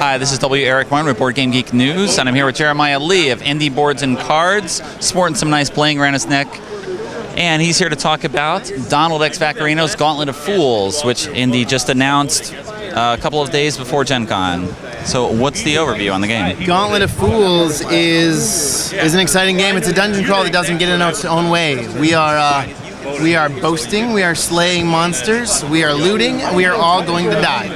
Hi, this is W. Eric Martin with Board Game Geek News, and I'm here with Jeremiah Lee of Indie Boards and Cards, sporting some nice bling around his neck. And he's here to talk about Donald X. Vaccarino's Gauntlet of Fools, which Indie just announced a couple of days before Gen Con. So what's the overview on the game? Gauntlet of Fools is an exciting game. It's a dungeon crawl that doesn't get in its own way. We are boasting, we are slaying monsters, we are looting, we are all going to die.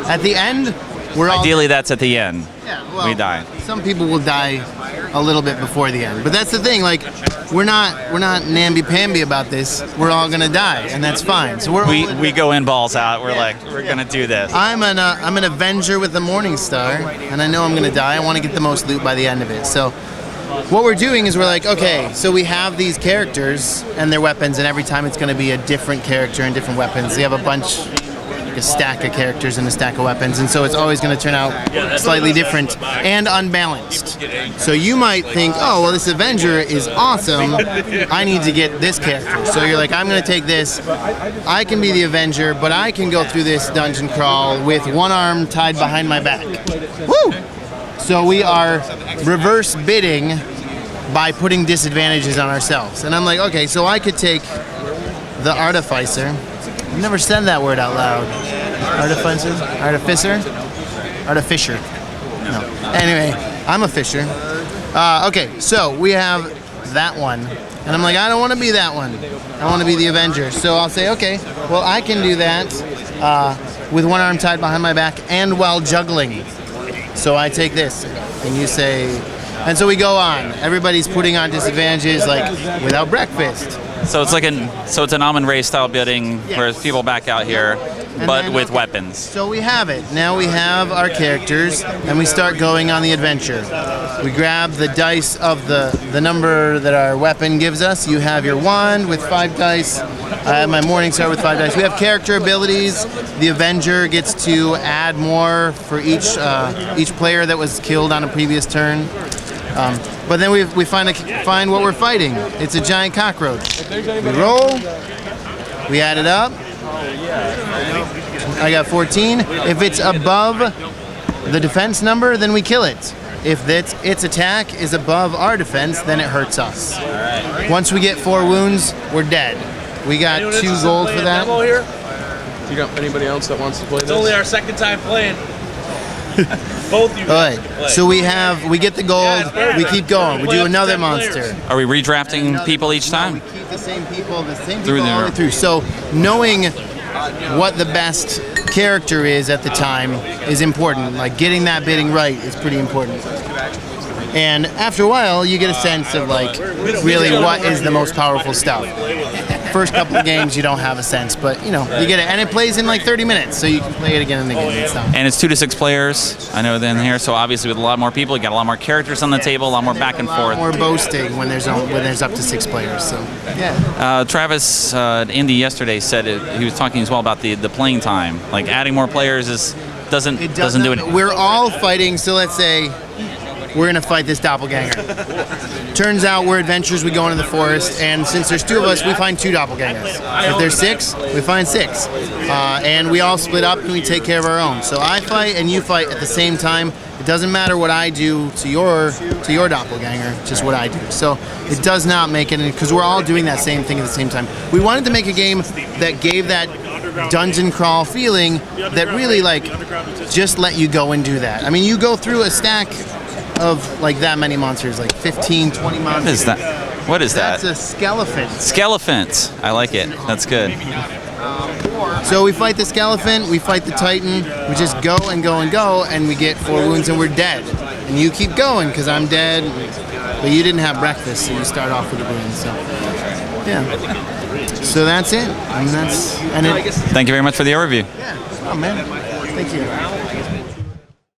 At the end, we're all... Ideally, that's at the end. Yeah, well, we die. Some people will die a little bit before the end. But that's the thing, like, we're not namby-pamby about this. We're all going to die, and that's fine. So we go in balls out. We're like, we're going to do this. I'm an Avenger with the Morning Star, and I know I'm going to die. I want to get the most loot by the end of it. So what we're doing is we're like, okay, so we have these characters and their weapons, and every time it's going to be a different character and different weapons. They have a stack of characters and a stack of weapons, and so it's always going to turn out slightly different and unbalanced. So you might think, oh, well, this Avenger is awesome, I need to get this character. So you're like, I'm going to take this, I can be the Avenger, but I can go through this dungeon crawl with one arm tied behind my back. Woo! So we are reverse bidding by putting disadvantages on ourselves. And I'm like, okay, so I could take the Artificer. I've never said that word out loud. Artificer? Artificer? Artificer. No. Anyway, I'm a fisher. Okay, so we have that one. And I'm like, I don't want to be that one. I want to be the Avenger. So I'll say, okay, well, I can do that with one arm tied behind my back and while juggling. So I take this, and you say, and so we go on. Everybody's putting on disadvantages, like without breakfast. So it's like it's an Amun Ray style building, yes, where people back out here, but with weapons. So we have it. Now we have our characters, and we start going on the adventure. We grab the dice of the number that our weapon gives us. You have your wand with 5 dice. I have my Morning Star with 5 dice. We have character abilities. The Avenger gets to add more for each player that was killed on a previous turn. But then we find what we're fighting. It's a giant cockroach. We roll. We add it up. I got 14. If it's above the defense number, then we kill it. If its attack is above our defense, then it hurts us. Once we get 4 wounds, we're dead. We got 2 gold for that. You got anybody else that wants to play this? It's only our second time playing. Both you. All right. So we get the gold. We keep going. We do another monster. Are we redrafting people each time? We keep the same people all the way through. So knowing what the best character is at the time is important. Like getting that bidding right is pretty important. And after a while, you get a sense of like really what is the most powerful stuff. First couple of games, you don't have a sense, but you know, you get it, and it plays in like 30 minutes, so you can play it again and again. And stuff. And it's 2 to 6 players. I know then here, so obviously with a lot more people, you got a lot more characters on the table, a lot more back and forth. More boasting when there's up to 6 players. So yeah. Travis Indy yesterday said he was talking as well about the playing time. Like adding more players doesn't do it. We're all fighting. So let's say we're gonna fight this doppelganger. Turns out we're adventurers, we go into the forest, and since there's 2 of us, we find 2 doppelgangers. If there's 6, we find 6. And we all split up and we take care of our own. So I fight and you fight at the same time. It doesn't matter what I do to your doppelganger, just what I do. So it does not make it, because we're all doing that same thing at the same time. We wanted to make a game that gave that dungeon crawl feeling that really like just let you go and do that. I mean, you go through a stack of like that many monsters, like 15, 20 monsters. What is that? What is that? That's a skelephant. Skelephant. I like it. That's good. So we fight the skelephant, we fight the titan, we just go and go and go, and we get 4 wounds and we're dead. And you keep going because I'm dead, but you didn't have breakfast, so you start off with a wound. So yeah. So that's it. Thank you very much for the overview. Yeah. Oh man. Thank you.